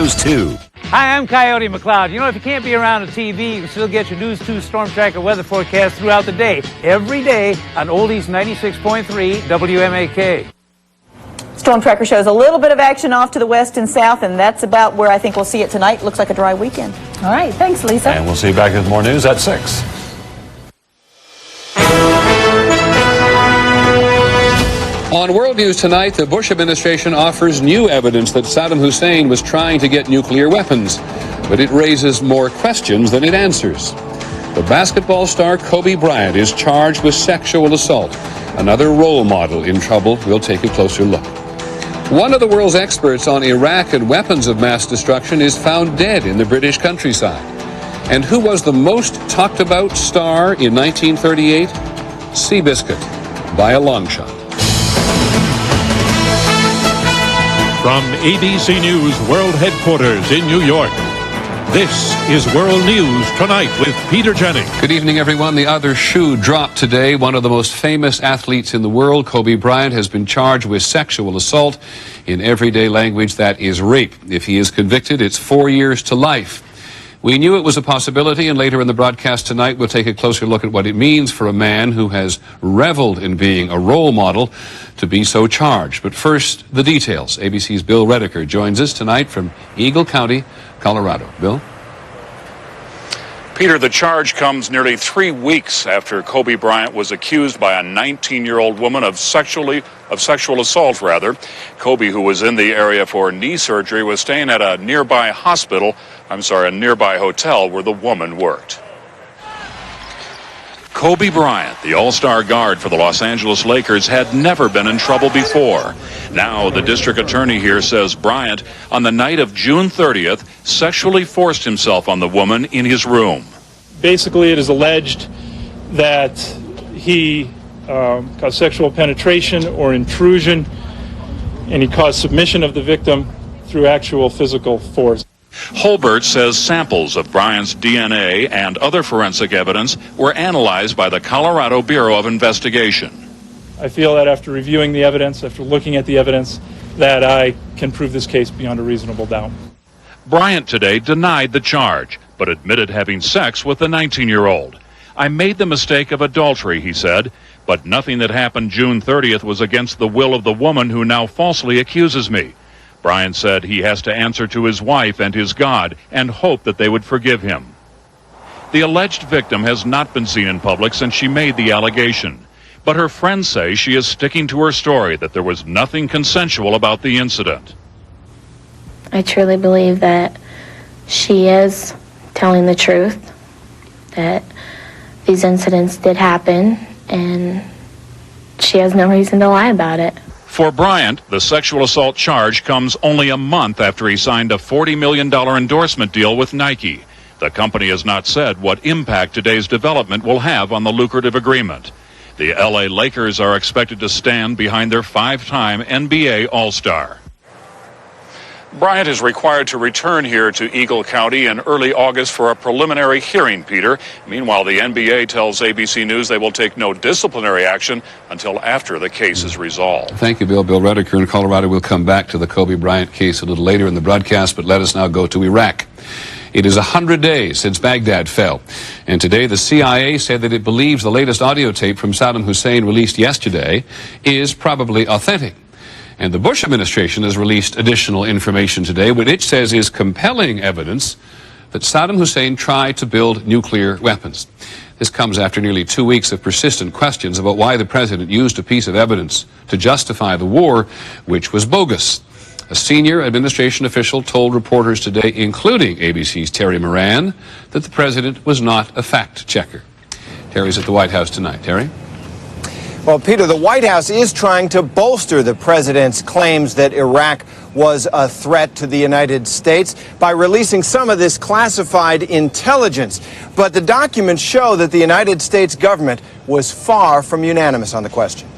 News 2. Hi, I'm Coyote McCloud. You know, if you can't be around a TV, you can still get your News 2 Storm Tracker weather forecast throughout the day. Every day on Oldies 96.3 WMAK. Storm Tracker shows a little bit of action off to the west and south, and that's about where I think we'll see it tonight. Looks like a dry weekend. All right, thanks, Lisa. And we'll see you back with more news at 6. On World News tonight, the Bush administration offers new evidence that Saddam Hussein was trying to get nuclear weapons, but it raises more questions than it answers. The basketball star Kobe Bryant is charged with sexual assault. Another role model in trouble. We'll take a closer look. One of the world's experts on Iraq and weapons of mass destruction is found dead in the British countryside. And who was the most talked about star in 1938? Seabiscuit, by a long shot. From ABC News World Headquarters in New York, this is World News Tonight with Peter Jennings. Good evening, everyone. The other shoe dropped today. One of the most famous athletes in the world, Kobe Bryant, has been charged with sexual assault. In everyday language, that is rape. If he is convicted, it's 4 years to life. We knew it was a possibility, and later in the broadcast tonight, we'll take a closer look at what it means for a man who has reveled in being a role model to be so charged. But first, the details. ABC's Bill Redeker joins us tonight from Eagle County, Colorado. Bill? Peter, the charge comes nearly 3 weeks after Kobe Bryant was accused by a 19-year-old woman of sexual assault. Kobe, who was in the area for knee surgery, was staying at a nearby hotel where the woman worked. Kobe Bryant, the all-star guard for the Los Angeles Lakers, had never been in trouble before. Now, the district attorney here says Bryant, on the night of June 30th, sexually forced himself on the woman in his room. Basically, it is alleged that he caused sexual penetration or intrusion, and he caused submission of the victim through actual physical force. Holbert says samples of Bryant's DNA and other forensic evidence were analyzed by the Colorado Bureau of Investigation. I feel that after reviewing the evidence, after looking at the evidence, that I can prove this case beyond a reasonable doubt. Bryant today denied the charge, but admitted having sex with the 19-year-old. I made the mistake of adultery, he said, but nothing that happened June 30th was against the will of the woman who now falsely accuses me. Bryant said he has to answer to his wife and his God and hope that they would forgive him. The alleged victim has not been seen in public since she made the allegation, but her friends say she is sticking to her story that there was nothing consensual about the incident. I truly believe that she is telling the truth, that these incidents did happen, and she has no reason to lie about it. For Bryant, the sexual assault charge comes only a month after he signed a $40 million endorsement deal with Nike. The company has not said what impact today's development will have on the lucrative agreement. The LA Lakers are expected to stand behind their 5-time NBA All-Star. Bryant is required to return here to Eagle County in early August for a preliminary hearing, Peter. Meanwhile, the NBA tells ABC News they will take no disciplinary action until after the case is resolved. Thank you, Bill. Bill Redeker in Colorado. We'll come back to the Kobe Bryant case a little later in the broadcast, but let us now go to Iraq. It is 100 days since Baghdad fell, and today the CIA said that it believes the latest audio tape from Saddam Hussein released yesterday is probably authentic. And the Bush administration has released additional information today, what it says is compelling evidence that Saddam Hussein tried to build nuclear weapons. This comes after nearly 2 weeks of persistent questions about why the president used a piece of evidence to justify the war, which was bogus. A senior administration official told reporters today, including ABC's Terry Moran, that the president was not a fact checker. Terry's at the White House tonight. Terry? Well, Peter, the White House is trying to bolster the president's claims that Iraq was a threat to the United States by releasing some of this classified intelligence. But the documents show that the United States government was far from unanimous on the question.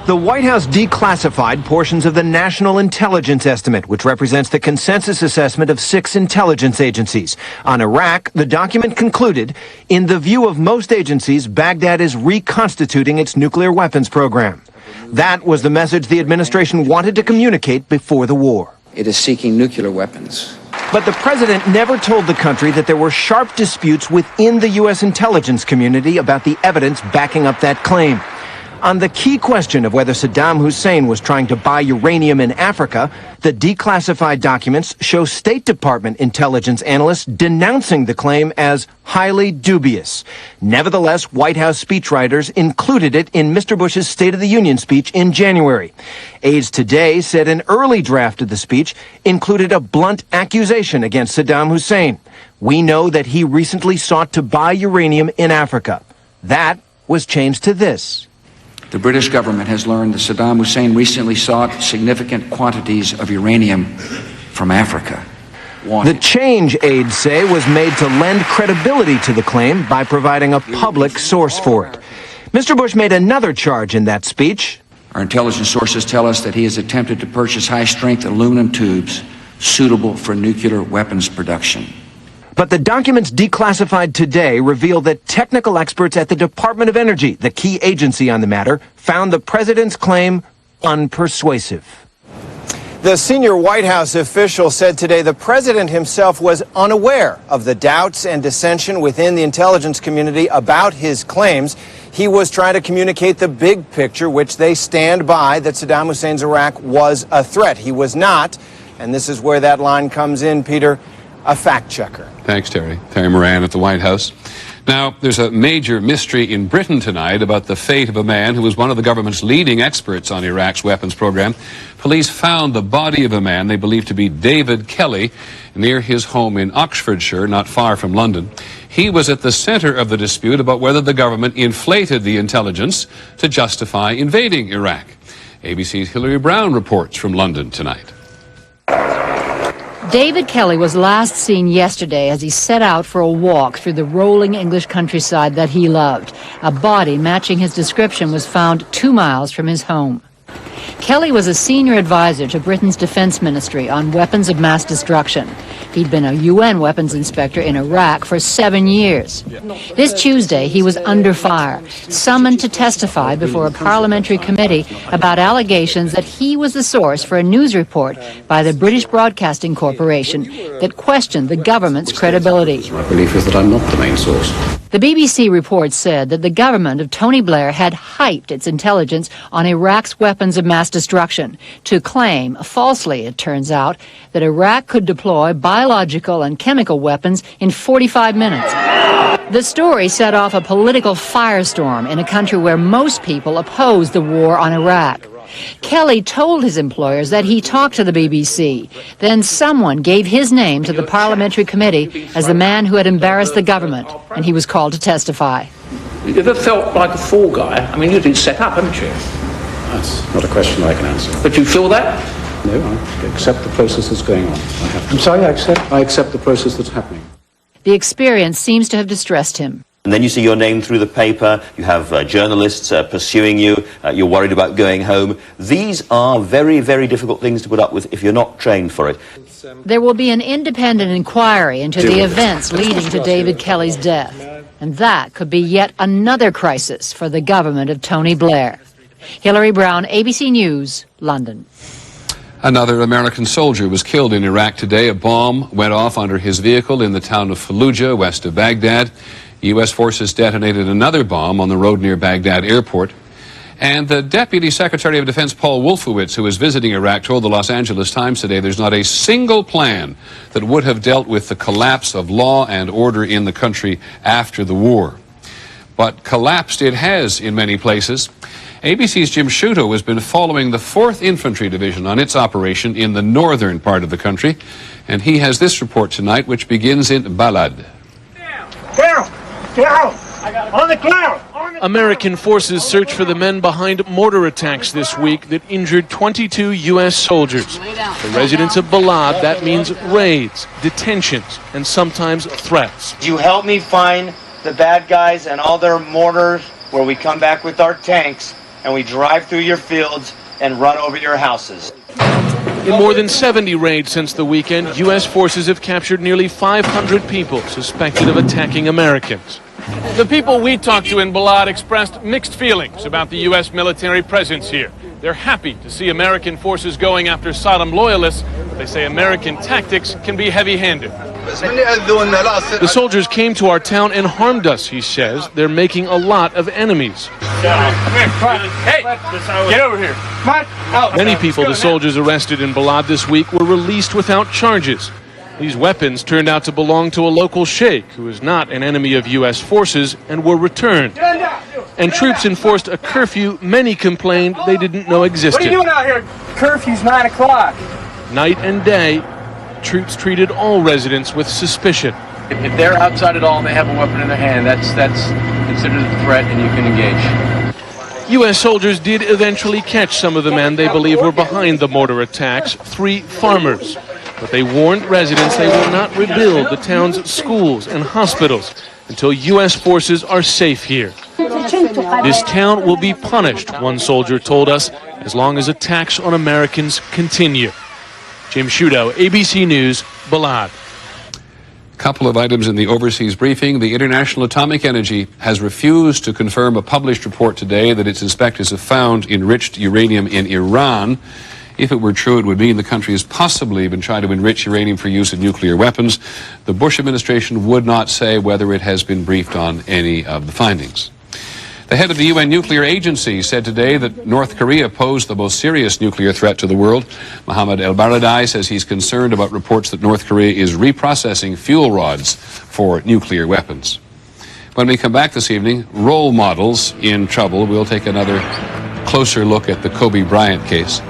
The White House declassified portions of the National Intelligence Estimate, which represents the consensus assessment of 6 intelligence agencies. On Iraq, the document concluded, in the view of most agencies, Baghdad is reconstituting its nuclear weapons program. That was the message the administration wanted to communicate before the war. It is seeking nuclear weapons But the president never told the country that there were sharp disputes within the U.S. intelligence community about the evidence backing up that claim. On the key question of whether Saddam Hussein was trying to buy uranium in Africa, the declassified documents show State Department intelligence analysts denouncing the claim as highly dubious. Nevertheless, White House speechwriters included it in Mr. Bush's State of the Union speech in January. Aides today said an early draft of the speech included a blunt accusation against Saddam Hussein. We know that he recently sought to buy uranium in Africa. That was changed to this. The British government has learned that Saddam Hussein recently sought significant quantities of uranium from Africa. The change, aides say, was made to lend credibility to the claim by providing a public source for it. Mr. Bush made another charge in that speech. Our intelligence sources tell us that he has attempted to purchase high-strength aluminum tubes suitable for nuclear weapons production. But the documents declassified today reveal that technical experts at the Department of Energy, the key agency on the matter, found the president's claim unpersuasive. The senior White House official said today the president himself was unaware of the doubts and dissension within the intelligence community about his claims. He was trying to communicate the big picture, which they stand by, that Saddam Hussein's Iraq was a threat. He was not, and this is where that line comes in, Peter, a fact checker. Thanks, Terry. Terry Moran at the White House. Now, there's a major mystery in Britain tonight about the fate of a man who was one of the government's leading experts on Iraq's weapons program. Police found the body of a man they believe to be David Kelly near his home in Oxfordshire, not far from London. He was at the center of the dispute about whether the government inflated the intelligence to justify invading Iraq. ABC's Hilary Brown reports from London tonight. David Kelly was last seen yesterday as he set out for a walk through the rolling English countryside that he loved. A body matching his description was found 2 miles from his home. Kelly was a senior advisor to Britain's defense ministry on weapons of mass destruction. He'd been a UN weapons inspector in Iraq for 7 years. This Tuesday, he was under fire, summoned to testify before a parliamentary committee about allegations that he was the source for a news report by the British Broadcasting Corporation that questioned the government's credibility. My belief is that I'm not the main source. The BBC report said that the government of Tony Blair had hyped its intelligence on Iraq's weapons of mass destruction to claim, falsely it turns out, that Iraq could deploy biological and chemical weapons in 45 minutes. The story set off a political firestorm in a country where most people oppose the war on Iraq. Kelly told his employers that he talked to the BBC. Then someone gave his name to the parliamentary committee as the man who had embarrassed the government, and he was called to testify. You ever felt like a fall guy? I mean, you've been set up, haven't you? That's not a question I can answer. But you feel that? No, I accept the process that's going on. I'm sorry, I accept the process that's happening. The experience seems to have distressed him. And then you see your name through the paper, you have journalists pursuing you, you're worried about going home. These are very, very difficult things to put up with if you're not trained for it. There will be an independent inquiry into the events leading to David Kelly's death. And that could be yet another crisis for the government of Tony Blair. Hilary Brown, ABC News, London. Another American soldier was killed in Iraq today. A bomb went off under his vehicle in the town of Fallujah, west of Baghdad. U.S. forces detonated another bomb on the road near Baghdad airport. And the Deputy Secretary of Defense, Paul Wolfowitz, who is visiting Iraq, told the Los Angeles Times today there's not a single plan that would have dealt with the collapse of law and order in the country after the war. But collapsed it has in many places. ABC's Jim Sciutto has been following the 4th Infantry Division on its operation in the northern part of the country. And he has this report tonight, which begins in Balad. On the ground! American forces search for the men behind mortar attacks this week that injured 22 U.S. soldiers. For residents of Balad, that means raids, detentions, and sometimes threats. You help me find the bad guys and all their mortars, where we come back with our tanks and we drive through your fields and run over your houses. In more than 70 raids since the weekend, U.S. forces have captured nearly 500 people suspected of attacking Americans. The people we talked to in Balad expressed mixed feelings about the U.S. military presence here. They're happy to see American forces going after Saddam loyalists, They say American tactics can be heavy-handed. The soldiers came to our town and harmed us, he says. They're making a lot of enemies. Hey, get over here. Many people the soldiers arrested in Balad this week were released without charges. These weapons turned out to belong to a local sheikh who is not an enemy of U.S. forces and were returned. And troops enforced a curfew many complained they didn't know existed. What are you doing out here? Curfew's 9 o'clock. Night and day, troops treated all residents with suspicion. If they're outside at all and they have a weapon in their hand, that's considered a threat and you can engage. U.S. soldiers did eventually catch some of the men they believe were behind the mortar attacks, 3 farmers. But they warned residents they will not rebuild the town's schools and hospitals until U.S. forces are safe here. This town will be punished, one soldier told us, as long as attacks on Americans continue. Jim Sciutto, ABC News, Balad. Couple of items in the overseas briefing. The International Atomic Energy has refused to confirm a published report today that its inspectors have found enriched uranium in Iran. If it were true, it would mean the country has possibly been trying to enrich uranium for use in nuclear weapons. The Bush administration would not say whether it has been briefed on any of the findings. The head of the UN Nuclear Agency said today that North Korea posed the most serious nuclear threat to the world. Mohammed El-Baradei says he's concerned about reports that North Korea is reprocessing fuel rods for nuclear weapons. When we come back this evening, role models in trouble. We'll take another closer look at the Kobe Bryant case.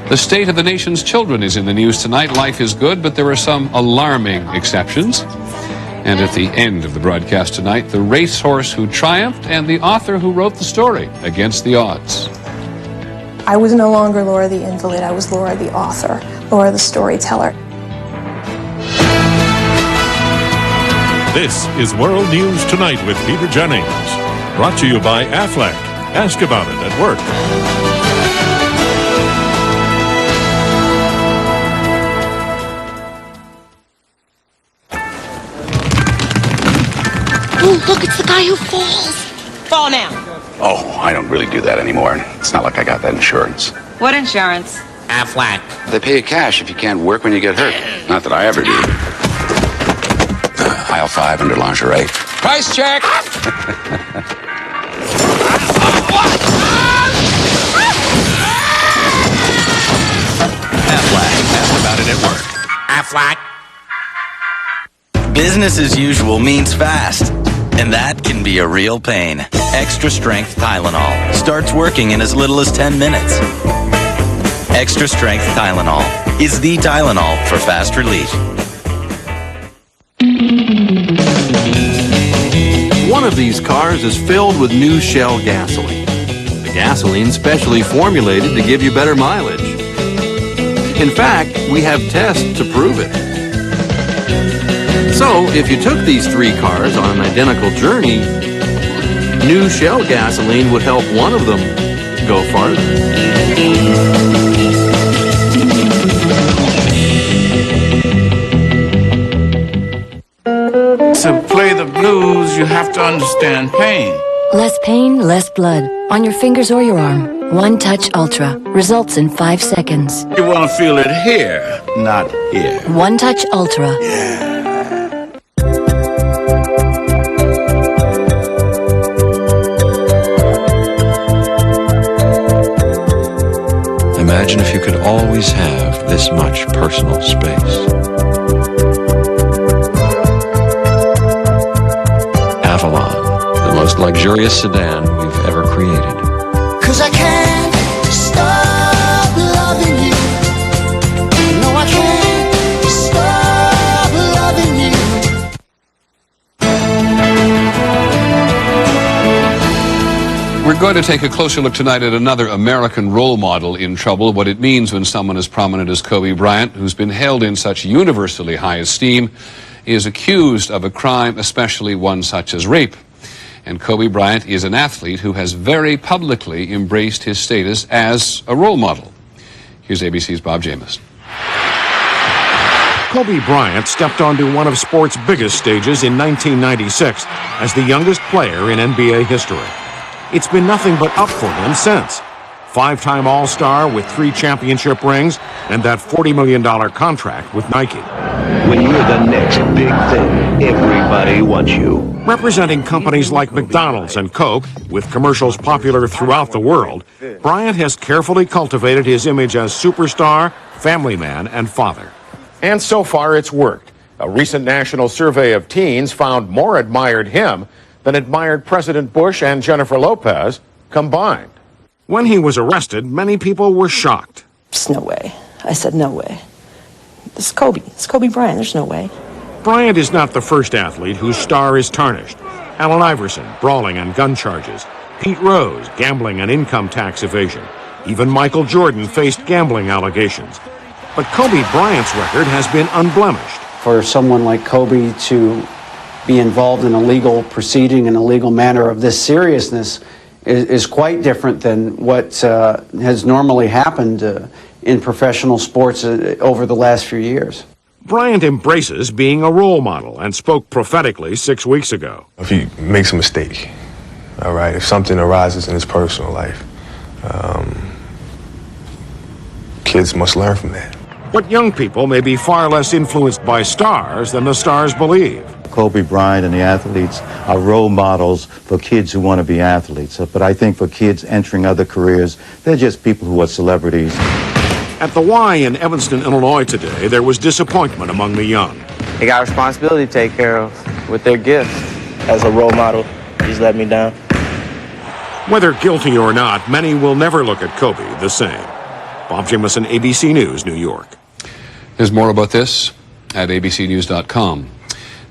The state of the nation's children is in the news tonight. Life is good, but there are some alarming exceptions. And at the end of the broadcast tonight, the racehorse who triumphed and the author who wrote the story, Against the Odds. I was no longer Laura the invalid. I was Laura the author, Laura the storyteller. This is World News Tonight with Peter Jennings. Brought to you by Aflac. Ask about it at work. Oh, look, it's the guy who falls. Fall now. Oh, I don't really do that anymore. It's not like I got that insurance. What insurance? Aflac. They pay you cash if you can't work when you get hurt. Not that I ever do. Aisle 5 under lingerie. Price check! Aflac. Ask about it at work. Aflac. Business as usual means fast, and that can be a real pain. Extra Strength Tylenol starts working in as little as 10 minutes. Extra Strength Tylenol is the Tylenol for fast relief. One of these cars is filled with new Shell gasoline. The gasoline specially formulated to give you better mileage. In fact, we have tests to prove it. So, if you took these 3 cars on an identical journey, new Shell gasoline would help one of them go farther. To play the blues, you have to understand pain. Less pain, less blood. On your fingers or your arm. One Touch Ultra. Results in 5 seconds. You want to feel it here, not here. One Touch Ultra. Yeah. Imagine if you could always have this much personal space. Avalon, the most luxurious sedan we've ever created. 'Cause I can't stop loving you. No, I can't stop loving you. We're going to take a closer look tonight at another American role model in trouble, what it means when someone as prominent as Kobe Bryant, who's been held in such universally high esteem, is accused of a crime, especially one such as rape. And Kobe Bryant is an athlete who has very publicly embraced his status as a role model. Here's ABC's Bob Jamieson. Kobe Bryant stepped onto one of sport's biggest stages in 1996 as the youngest player in NBA history. It's been nothing but up for him since. 5-time All-Star with 3 championship rings, and that $40 million contract with Nike. When you're the next big thing, everybody wants you. Representing companies like McDonald's and Coke, with commercials popular throughout the world, Bryant has carefully cultivated his image as superstar, family man, and father. And so far, it's worked. A recent national survey of teens found more admired him than admired President Bush and Jennifer Lopez combined. When he was arrested, many people were shocked. There's no way. I said, no way. It's Kobe. It's Kobe Bryant. There's no way. Bryant is not the first athlete whose star is tarnished. Allen Iverson, brawling and gun charges. Pete Rose, gambling and income tax evasion. Even Michael Jordan faced gambling allegations. But Kobe Bryant's record has been unblemished. For someone like Kobe to be involved in a legal proceeding in a legal manner of this seriousness is quite different than what has normally happened in professional sports over the last few years. Bryant embraces being a role model and spoke prophetically 6 weeks ago. If he makes a mistake, all right, if something arises in his personal life, kids must learn from that. But young people may be far less influenced by stars than the stars believe. Kobe Bryant and the athletes are role models for kids who want to be athletes. But I think for kids entering other careers, they're just people who are celebrities. At the Y in Evanston, Illinois today, there was disappointment among the young. They got a responsibility to take care of with their gifts. As a role model, he's let me down. Whether guilty or not, many will never look at Kobe the same. Bob Jimison, ABC News, New York. There's more about this at abcnews.com.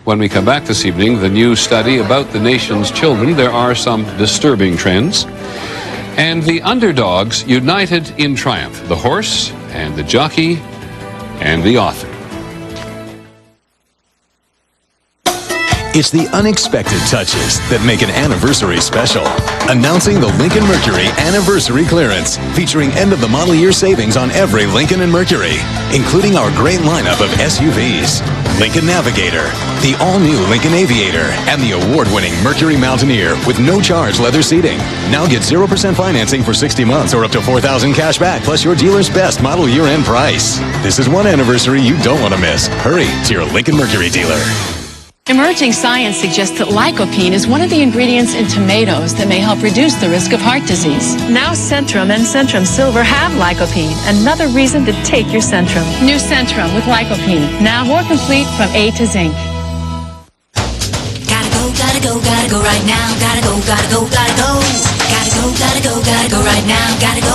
When we come back this evening, the new study about the nation's children, there are some disturbing trends. And the underdogs united in triumph, the horse and the jockey and the author. It's the unexpected touches that make an anniversary special. Announcing the Lincoln Mercury Anniversary Clearance, featuring end-of-the-model year savings on every Lincoln and Mercury, including our great lineup of SUVs. Lincoln Navigator, the all-new Lincoln Aviator, and the award-winning Mercury Mountaineer with no-charge leather seating. Now get 0% financing for 60 months or up to $4,000 cash back, plus your dealer's best model year-end price. This is one anniversary you don't want to miss. Hurry to your Lincoln Mercury dealer. Emerging science suggests that lycopene is one of the ingredients in tomatoes that may help reduce the risk of heart disease. Now Centrum and Centrum Silver have lycopene, another reason to take your Centrum. New Centrum with lycopene, now more complete from A to zinc. Gotta go right now. Gotta go right now. Gotta go.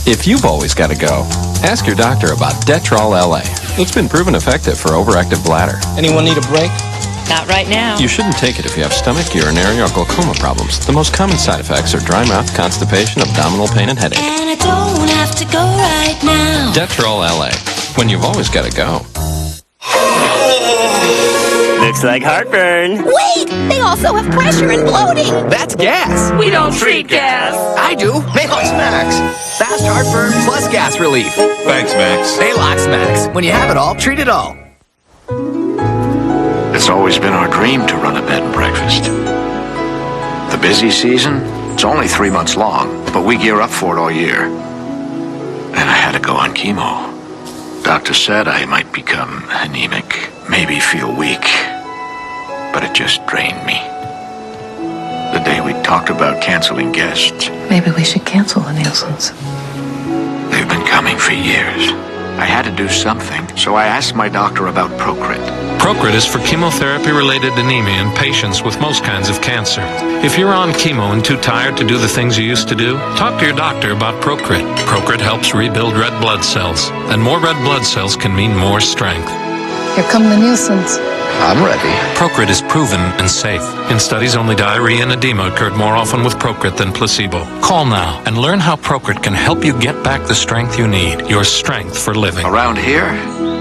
If you've always got to go, ask your doctor about Detrol LA. It's been proven effective for overactive bladder. Anyone need a break? Not right now. You shouldn't take it if you have stomach, urinary, or glaucoma problems. The most common side effects are dry mouth, constipation, abdominal pain, and headache. And I don't have to go right now. Detrol LA. When you've always got to go. Looks like heartburn. Wait! They also have pressure and bloating! That's gas. We don't treat gas! I do. Maalox Max. Fast heartburn plus gas relief. Thanks, Max. Maalox Max. When you have it all, treat it all. It's always been our dream to run a bed and breakfast. The busy season, it's only 3 months long, but we gear up for it all year. And I had to go on chemo. Doctor said I might become anemic, maybe feel weak, but it just drained me. The day we talked about canceling guests, Maybe we should cancel the Nielsen's. they've been coming for years. I had to do something, so I asked my doctor about Procrit. Procrit is for chemotherapy-related anemia in patients with most kinds of cancer. If you're on chemo and too tired to do the things you used to do, talk to your doctor about Procrit. Procrit helps rebuild red blood cells, and more red blood cells can mean more strength. Here come the Nielsen's. I'm ready. Procrit is proven and safe. In studies, only diarrhea and edema occurred more often with Procrit than placebo. Call now and learn how Procrit can help you get back the strength you need, your strength for living. Around here,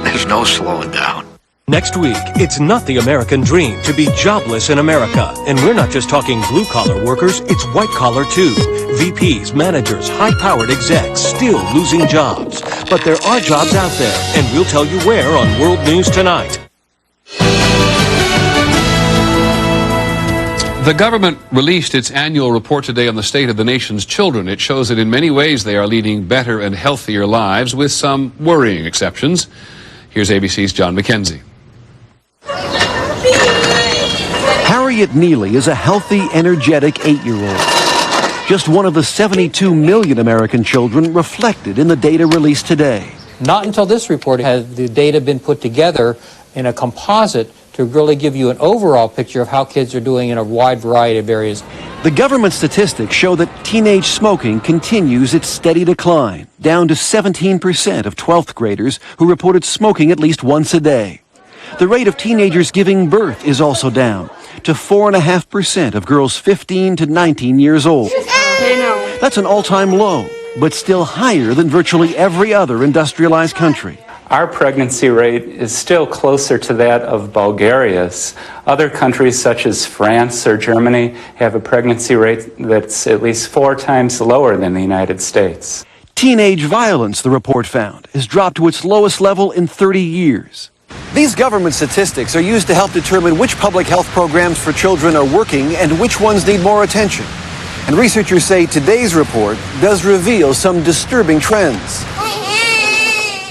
there's no slowing down. Next week, it's not the American dream to be jobless in America. And we're not just talking blue-collar workers, it's white-collar too. VPs, managers, high-powered execs still losing jobs. But there are jobs out there, and we'll tell you where on World News Tonight. The government released its annual report today on the state of the nation's children. It shows that in many ways they are leading better and healthier lives, with some worrying exceptions. Here's ABC's John McKenzie. Harriet Neely is a healthy, energetic 8-year-old. Just one of the 72 million American children reflected in the data released today. Not until this report has the data been put together in a composite to really give you an overall picture of how kids are doing in a wide variety of areas. The government statistics show that teenage smoking continues its steady decline, down to 17% of 12th graders who reported smoking at least once a day. The rate of teenagers giving birth is also down to 4.5% of girls 15 to 19 years old. That's an all-time low, but still higher than virtually every other industrialized country. Our pregnancy rate is still closer to that of Bulgaria's. Other countries such as France or Germany have a pregnancy rate that's at least 4 times lower than the United States. Teenage violence, the report found, has dropped to its lowest level in 30 years. These government statistics are used to help determine which public health programs for children are working and which ones need more attention. And researchers say today's report does reveal some disturbing trends.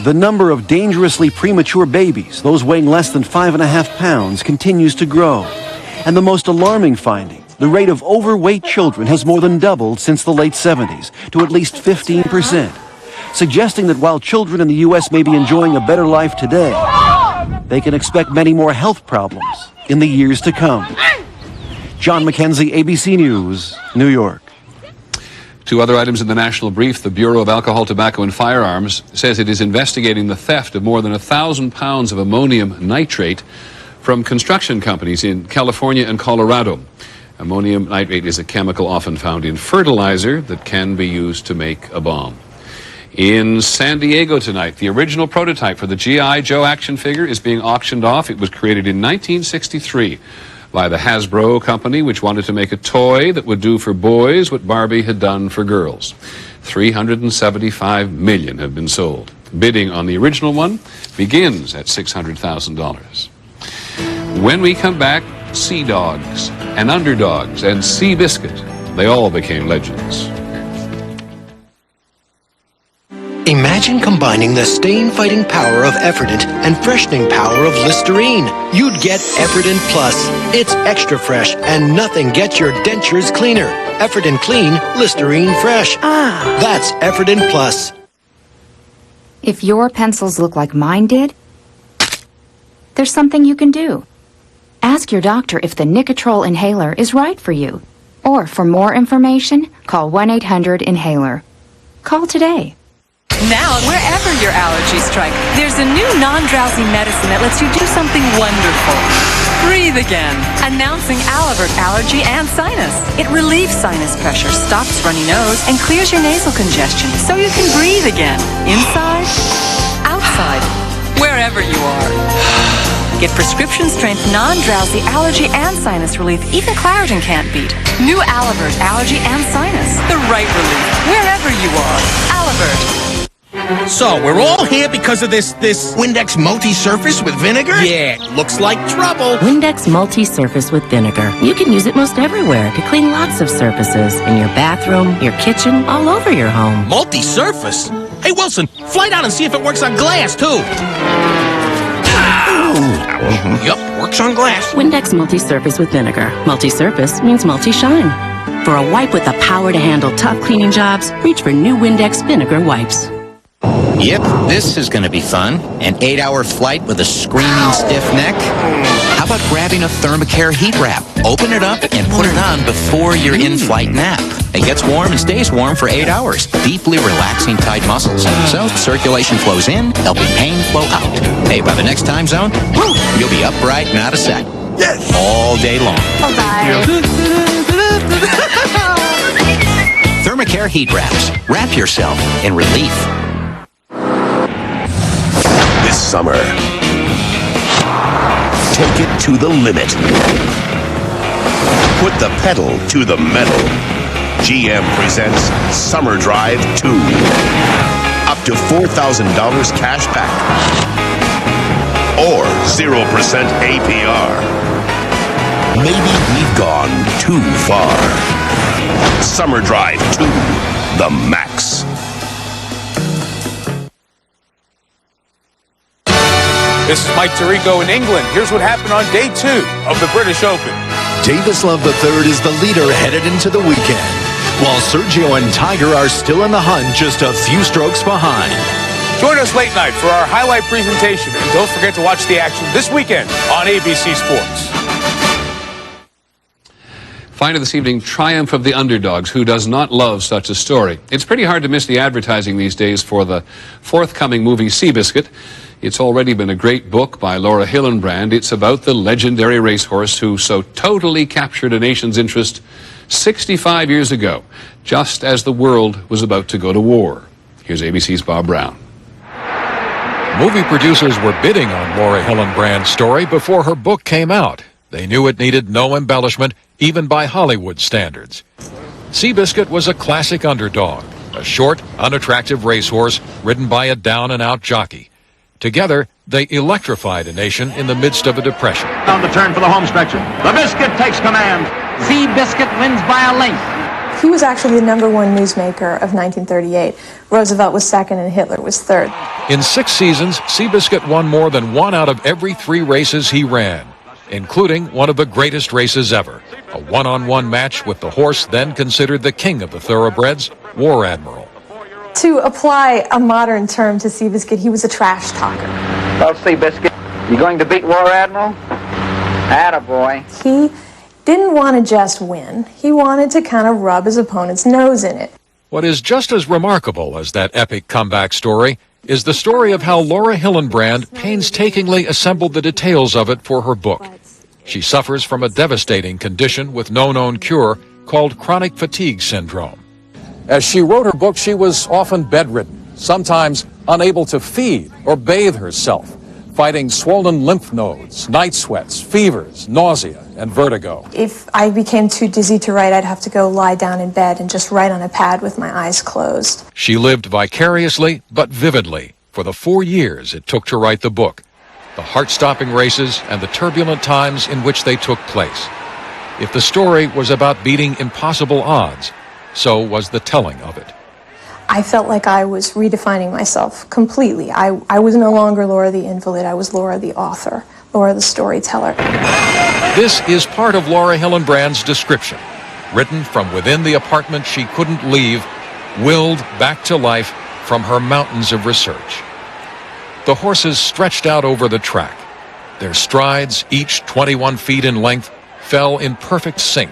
The number of dangerously premature babies, those weighing less than 5.5 pounds, continues to grow. And the most alarming finding, the rate of overweight children has more than doubled since the late 70s to at least 15%, suggesting that while children in the U.S. may be enjoying a better life today, they can expect many more health problems in the years to come. John McKenzie, ABC News, New York. 2 other items in the national brief. The Bureau of Alcohol, Tobacco, and Firearms says it is investigating the theft of more than 1,000 pounds of ammonium nitrate from construction companies in California and Colorado. Ammonium nitrate is a chemical often found in fertilizer that can be used to make a bomb. In San Diego tonight, the original prototype for the G.I. Joe action figure is being auctioned off. It was created in 1963 by the Hasbro company, which wanted to make a toy that would do for boys what Barbie had done for girls. 375 million have been sold. Bidding on the original one begins at $600,000. When we come back, Sea Dogs and Underdogs and Seabiscuit, they all became legends. Imagine combining the stain-fighting power of Efferdent and freshening power of Listerine. You'd get Efferdent Plus. It's extra fresh, and nothing gets your dentures cleaner. Efferdent Clean, Listerine Fresh. That's Efferdent Plus. If your pencils look like mine did, there's something you can do. Ask your doctor if the Nicotrol inhaler is right for you. Or for more information, call 1-800-INHALER. Call today. Now, wherever your allergies strike, there's a new non-drowsy medicine that lets you do something wonderful. Breathe again. Announcing Alivert Allergy and Sinus. It relieves sinus pressure, stops runny nose, and clears your nasal congestion so you can breathe again. Inside, outside, wherever you are. Get prescription-strength, non-drowsy allergy and sinus relief even Claritin can't beat. New Alivert Allergy and Sinus. The right relief, wherever you are. Alivert. So, we're all here because of this Windex multi-surface with vinegar? Yeah, looks like trouble. Windex multi-surface with vinegar. You can use it most everywhere to clean lots of surfaces. In your bathroom, your kitchen, all over your home. Multi-surface? Hey, Wilson, fly down and see if it works on glass, too. Yup, works on glass. Windex multi-surface with vinegar. Multi-surface means multi-shine. For a wipe with the power to handle tough cleaning jobs, reach for new Windex vinegar wipes. Yep, this is going to be fun. An 8-hour flight with a screaming stiff neck. How about grabbing a Thermacare heat wrap? Open it up and put it on before your in-flight nap. It gets warm and stays warm for 8 hours, deeply relaxing tight muscles. So circulation flows in, helping pain flow out. Hey, by the next time zone, you'll be upright and out of sight. Yes! All day long. Thermacare heat wraps. Wrap yourself in relief. This summer, take it to the limit. Put the pedal to the metal. GM presents Summer Drive 2. Up to $4,000 cash back. Or 0% APR. maybe we've gone too far. Summer Drive 2, the max. This is Mike Tirico in England. Here's what happened on day 2 of the British Open. Davis Love III is the leader headed into the weekend, while Sergio and Tiger are still in the hunt just a few strokes behind. Join us late night for our highlight presentation, and don't forget to watch the action this weekend on ABC Sports. Finally this evening, Triumph of the Underdogs. Who does not love such a story? It's pretty hard to miss the advertising these days for the forthcoming movie Seabiscuit. It's already been a great book by Laura Hillenbrand. It's about the legendary racehorse who so totally captured a nation's interest 65 years ago, just as the world was about to go to war. Here's ABC's Bob Brown. Movie producers were bidding on Laura Hillenbrand's story before her book came out. They knew it needed no embellishment, even by Hollywood standards. Seabiscuit was a classic underdog, a short, unattractive racehorse ridden by a down-and-out jockey. Together, they electrified a nation in the midst of a depression. On the turn for the home stretcher. The Biscuit takes command. Seabiscuit wins by a length. He was actually the #1 newsmaker of 1938. Roosevelt was second and Hitler was third. In 6 seasons, Seabiscuit won more than 1 out of every 3 races he ran, including one of the greatest races ever, a one-on-one match with the horse then considered the king of the thoroughbreds, War Admiral. To apply a modern term to Seabiscuit, he was a trash talker. Well, Seabiscuit, you going to beat War Admiral? Attaboy. He didn't want to just win. He wanted to kind of rub his opponent's nose in it. What is just as remarkable as that epic comeback story is the story of how Laura Hillenbrand painstakingly assembled the details of it for her book. She suffers from a devastating condition with no known cure called chronic fatigue syndrome. As she wrote her book, she was often bedridden, sometimes unable to feed or bathe herself, fighting swollen lymph nodes, night sweats, fevers, nausea, and vertigo. If I became too dizzy to write, I'd have to go lie down in bed and just write on a pad with my eyes closed. She lived vicariously but vividly for the 4 years it took to write the book, the heart-stopping races and the turbulent times in which they took place. If the story was about beating impossible odds, so was the telling of it. I felt like I was redefining myself completely. I was no longer Laura the invalid. I was Laura the author, Laura the storyteller. This is part of Laura Hillenbrand's description, written from within the apartment she couldn't leave, willed back to life from her mountains of research. The horses stretched out over the track. Their strides, each 21 feet in length, fell in perfect sync.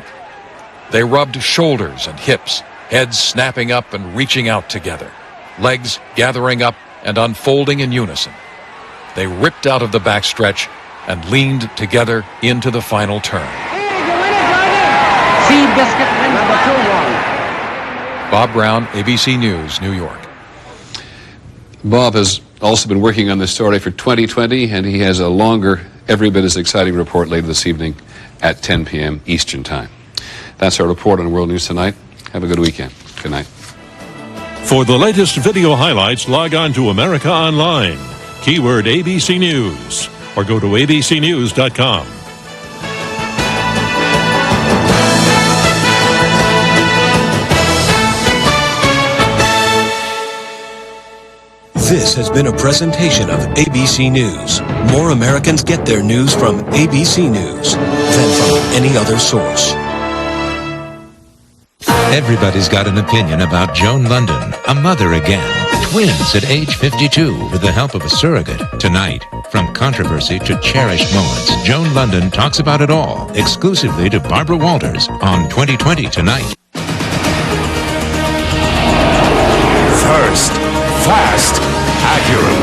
They rubbed shoulders and hips, heads snapping up and reaching out together, legs gathering up and unfolding in unison. They ripped out of the backstretch and leaned together into the final turn. Seabiscuit wins by 2-1. Bob Brown, ABC News, New York. Bob has also been working on this story for 2020, and he has a longer, every bit as exciting report later this evening at 10 p.m. Eastern Time. That's our report on World News Tonight. Have a good weekend. Good night. For the latest video highlights, log on to America Online. Keyword ABC News. Or go to abcnews.com. This has been a presentation of ABC News. More Americans get their news from ABC News than from any other source. Everybody's got an opinion about Joan London, a mother again. Twins at age 52 with the help of a surrogate. Tonight, from controversy to cherished moments, Joan London talks about it all, exclusively to Barbara Walters on 2020 Tonight. First, fast, accurate.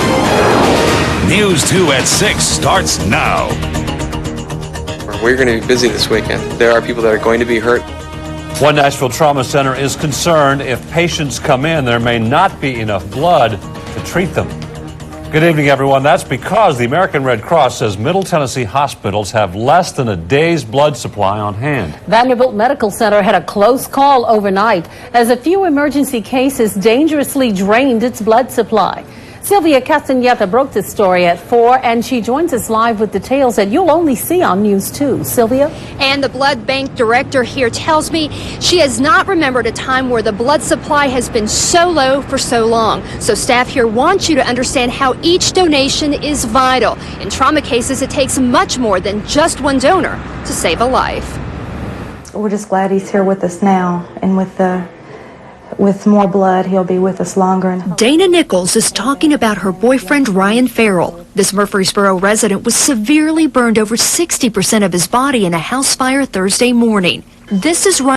News 2 at 6 starts now. We're going to be busy this weekend. There are people that are going to be hurt. One Nashville trauma center is concerned if patients come in, there may not be enough blood to treat them. Good evening, everyone. That's because the American Red Cross says Middle Tennessee hospitals have less than a day's blood supply on hand. Vanderbilt Medical Center had a close call overnight as a few emergency cases dangerously drained its blood supply. Sylvia Castaneda broke this story at 4, and she joins us live with details that you'll only see on News 2. Sylvia? And the blood bank director here tells me she has not remembered a time where the blood supply has been so low for so long. So staff here want you to understand how each donation is vital. In trauma cases, it takes much more than just one donor to save a life. We're just glad he's here with us now, and with more blood, he'll be with us longer. Dana Nichols is talking about her boyfriend, Ryan Farrell. This Murfreesboro resident was severely burned over 60% of his body in a house fire Thursday morning. This is Ryan.